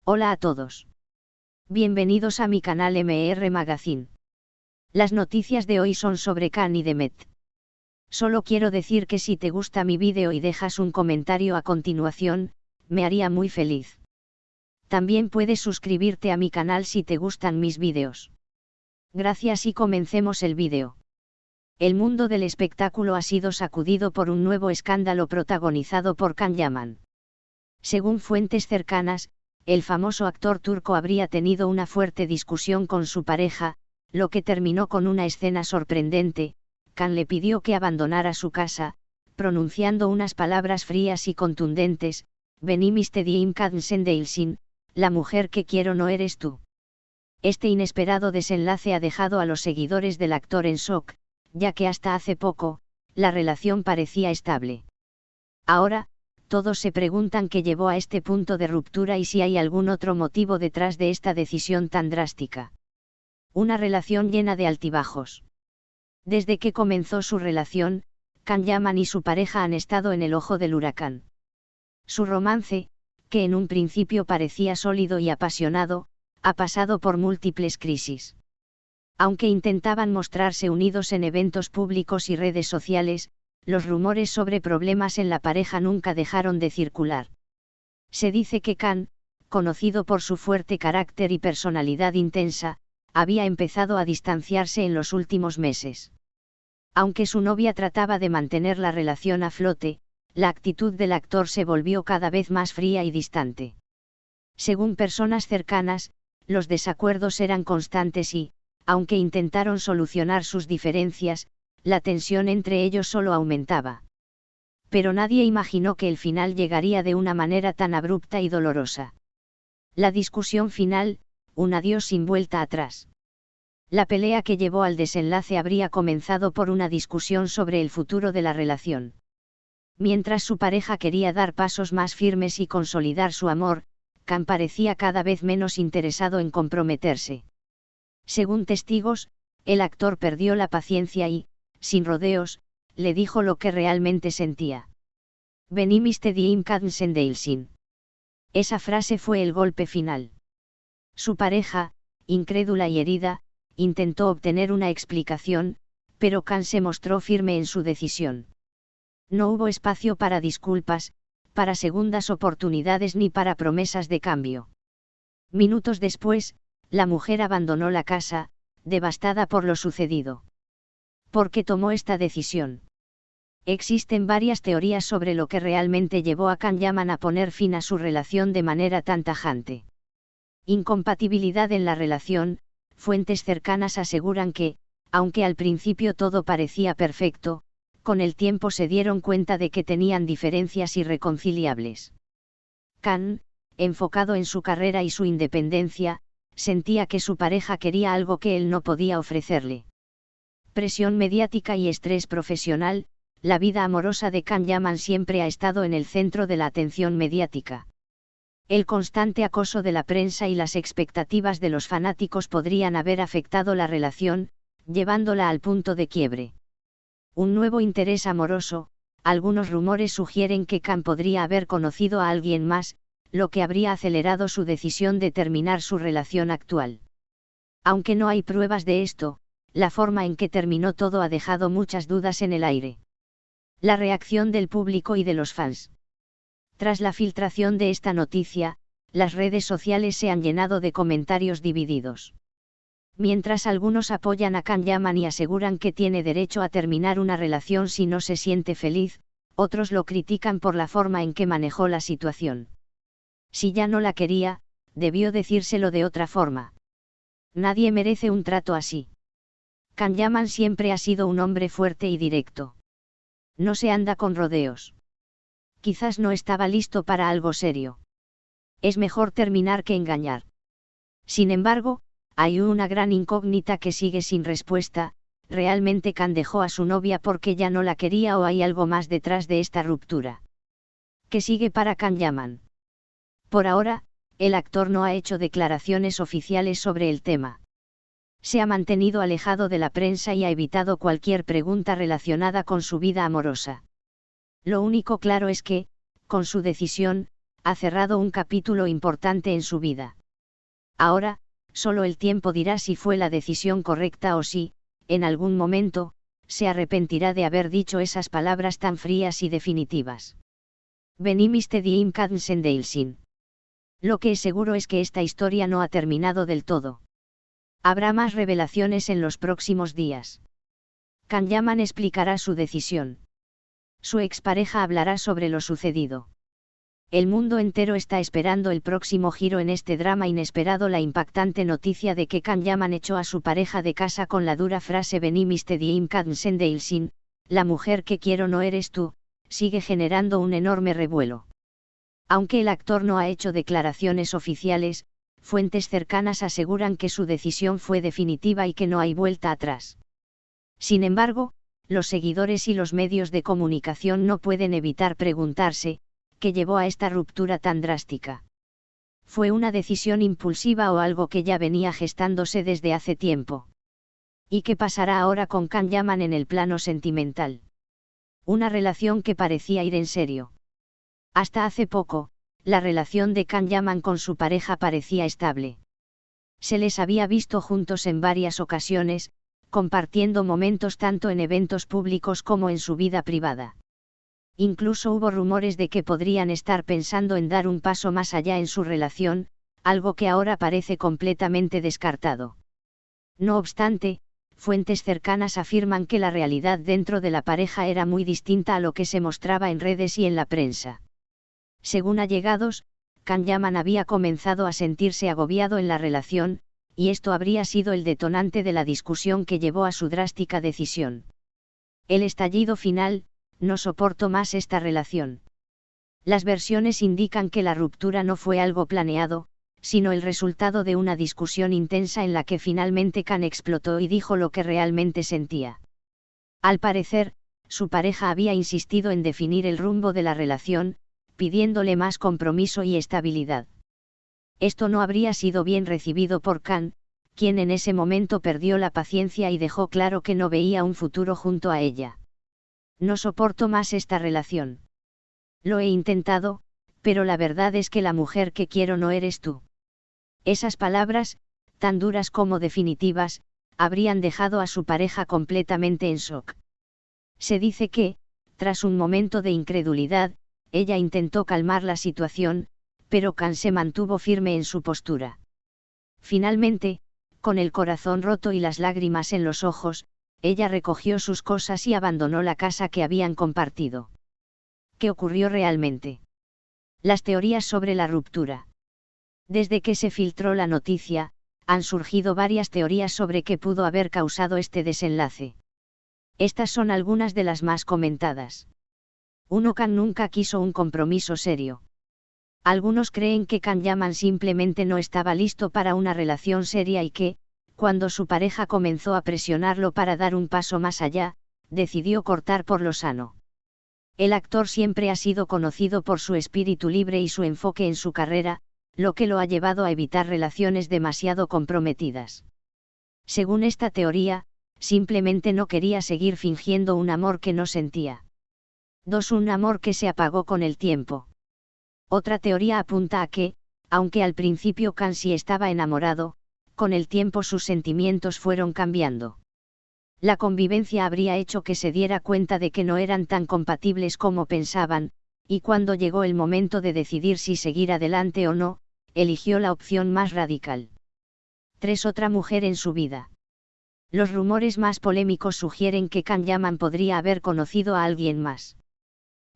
Hola a todos. Bienvenidos a mi canal MR Magazine. Las noticias de hoy son sobre Can y Demet. Solo quiero decir que si te gusta mi vídeo y dejas un comentario a continuación, me haría muy feliz. También puedes suscribirte a mi canal si te gustan mis vídeos. Gracias y comencemos el vídeo. El mundo del espectáculo ha sido sacudido por un nuevo escándalo protagonizado por Can Yaman. Según fuentes cercanas, el famoso actor turco habría tenido una fuerte discusión con su pareja, lo que terminó con una escena sorprendente. Can le pidió que abandonara su casa, pronunciando unas palabras frías y contundentes: "Benim istediğim kadın değilsin, la mujer que quiero no eres tú". Este inesperado desenlace ha dejado a los seguidores del actor en shock, ya que hasta hace poco, la relación parecía estable. Ahora, todos se preguntan qué llevó a este punto de ruptura y si hay algún otro motivo detrás de esta decisión tan drástica. Una relación llena de altibajos. Desde que comenzó su relación, Can Yaman y su pareja han estado en el ojo del huracán. Su romance, que en un principio parecía sólido y apasionado, ha pasado por múltiples crisis. Aunque intentaban mostrarse unidos en eventos públicos y redes sociales, los rumores sobre problemas en la pareja nunca dejaron de circular. Se dice que Can, conocido por su fuerte carácter y personalidad intensa, había empezado a distanciarse en los últimos meses. Aunque su novia trataba de mantener la relación a flote, la actitud del actor se volvió cada vez más fría y distante. Según personas cercanas, los desacuerdos eran constantes y, aunque intentaron solucionar sus diferencias, la tensión entre ellos solo aumentaba. Pero nadie imaginó que el final llegaría de una manera tan abrupta y dolorosa. La discusión final, un adiós sin vuelta atrás. La pelea que llevó al desenlace habría comenzado por una discusión sobre el futuro de la relación. Mientras su pareja quería dar pasos más firmes y consolidar su amor, Can parecía cada vez menos interesado en comprometerse. Según testigos, el actor perdió la paciencia y, sin rodeos, le dijo lo que realmente sentía. "Benim istediğim kadın değilsin". Esa frase fue el golpe final. Su pareja, incrédula y herida, intentó obtener una explicación, pero Can se mostró firme en su decisión. No hubo espacio para disculpas, para segundas oportunidades ni para promesas de cambio. Minutos después, la mujer abandonó la casa, devastada por lo sucedido. ¿Por qué tomó esta decisión? Existen varias teorías sobre lo que realmente llevó a Can Yaman a poner fin a su relación de manera tan tajante. Incompatibilidad en la relación. Fuentes cercanas aseguran que, aunque al principio todo parecía perfecto, con el tiempo se dieron cuenta de que tenían diferencias irreconciliables. Can, enfocado en su carrera y su independencia, sentía que su pareja quería algo que él no podía ofrecerle. Presión mediática y estrés profesional. La vida amorosa de Can Yaman siempre ha estado en el centro de la atención mediática. El constante acoso de la prensa y las expectativas de los fanáticos podrían haber afectado la relación, llevándola al punto de quiebre. Un nuevo interés amoroso. Algunos rumores sugieren que Can podría haber conocido a alguien más, lo que habría acelerado su decisión de terminar su relación actual. Aunque no hay pruebas de esto, la forma en que terminó todo ha dejado muchas dudas en el aire. La reacción del público y de los fans. Tras la filtración de esta noticia, las redes sociales se han llenado de comentarios divididos. Mientras algunos apoyan a Can Yaman y aseguran que tiene derecho a terminar una relación si no se siente feliz, otros lo critican por la forma en que manejó la situación. Si ya no la quería, debió decírselo de otra forma. Nadie merece un trato así. Can Yaman siempre ha sido un hombre fuerte y directo. No se anda con rodeos. Quizás no estaba listo para algo serio. Es mejor terminar que engañar. Sin embargo, hay una gran incógnita que sigue sin respuesta. ¿Realmente Can dejó a su novia porque ya no la quería o hay algo más detrás de esta ruptura? ¿Qué sigue para Can Yaman? Por ahora, el actor no ha hecho declaraciones oficiales sobre el tema. Se ha mantenido alejado de la prensa y ha evitado cualquier pregunta relacionada con su vida amorosa. Lo único claro es que, con su decisión, ha cerrado un capítulo importante en su vida. Ahora, solo el tiempo dirá si fue la decisión correcta o si, en algún momento, se arrepentirá de haber dicho esas palabras tan frías y definitivas. Venimiste diem kadsen deilsin. Lo que es seguro es que esta historia no ha terminado del todo. Habrá más revelaciones en los próximos días. Can Yaman explicará su decisión. Su expareja hablará sobre lo sucedido. El mundo entero está esperando el próximo giro en este drama inesperado, la impactante noticia de que Can Yaman echó a su pareja de casa con la dura frase Venimiste diem kadsen deilsin, la mujer que quiero no eres tú, sigue generando un enorme revuelo. Aunque el actor no ha hecho declaraciones oficiales, fuentes cercanas aseguran que su decisión fue definitiva y que no hay vuelta atrás. Sin embargo, los seguidores y los medios de comunicación no pueden evitar preguntarse, ¿qué llevó a esta ruptura tan drástica? ¿Fue una decisión impulsiva o algo que ya venía gestándose desde hace tiempo? ¿Y qué pasará ahora con Can Yaman en el plano sentimental? Una relación que parecía ir en serio. Hasta hace poco, la relación de Can Yaman con su pareja parecía estable. Se les había visto juntos en varias ocasiones, compartiendo momentos tanto en eventos públicos como en su vida privada. Incluso hubo rumores de que podrían estar pensando en dar un paso más allá en su relación, algo que ahora parece completamente descartado. No obstante, fuentes cercanas afirman que la realidad dentro de la pareja era muy distinta a lo que se mostraba en redes y en la prensa. Según allegados, Can Yaman había comenzado a sentirse agobiado en la relación, y esto habría sido el detonante de la discusión que llevó a su drástica decisión. El estallido final: no soporto más esta relación. Las versiones indican que la ruptura no fue algo planeado, sino el resultado de una discusión intensa en la que finalmente Can explotó y dijo lo que realmente sentía. Al parecer, su pareja había insistido en definir el rumbo de la relación, pidiéndole más compromiso y estabilidad. Esto no habría sido bien recibido por Can, quien en ese momento perdió la paciencia y dejó claro que no veía un futuro junto a ella. No soporto más esta relación. Lo he intentado, pero la verdad es que la mujer que quiero no eres tú. Esas palabras, tan duras como definitivas, habrían dejado a su pareja completamente en shock. Se dice que, tras un momento de incredulidad, ella intentó calmar la situación, pero Can se mantuvo firme en su postura. Finalmente, con el corazón roto y las lágrimas en los ojos, ella recogió sus cosas y abandonó la casa que habían compartido. ¿Qué ocurrió realmente? Las teorías sobre la ruptura. Desde que se filtró la noticia, han surgido varias teorías sobre qué pudo haber causado este desenlace. Estas son algunas de las más comentadas. 1. Can nunca quiso un compromiso serio. Algunos creen que Can Yaman simplemente no estaba listo para una relación seria y que, cuando su pareja comenzó a presionarlo para dar un paso más allá, decidió cortar por lo sano. El actor siempre ha sido conocido por su espíritu libre y su enfoque en su carrera, lo que lo ha llevado a evitar relaciones demasiado comprometidas. Según esta teoría, simplemente no quería seguir fingiendo un amor que no sentía. 2. Un amor que se apagó con el tiempo. Otra teoría apunta a que, aunque al principio Can sí estaba enamorado, con el tiempo sus sentimientos fueron cambiando. La convivencia habría hecho que se diera cuenta de que no eran tan compatibles como pensaban, y cuando llegó el momento de decidir si seguir adelante o no, eligió la opción más radical. 3. Otra mujer en su vida. Los rumores más polémicos sugieren que Can Yaman podría haber conocido a alguien más.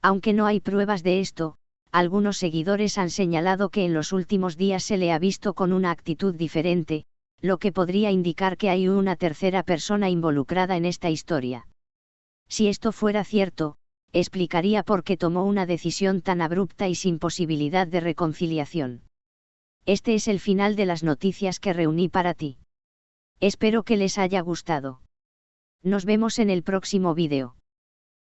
Aunque no hay pruebas de esto, algunos seguidores han señalado que en los últimos días se le ha visto con una actitud diferente, lo que podría indicar que hay una tercera persona involucrada en esta historia. Si esto fuera cierto, explicaría por qué tomó una decisión tan abrupta y sin posibilidad de reconciliación. Este es el final de las noticias que reuní para ti. Espero que les haya gustado. Nos vemos en el próximo vídeo.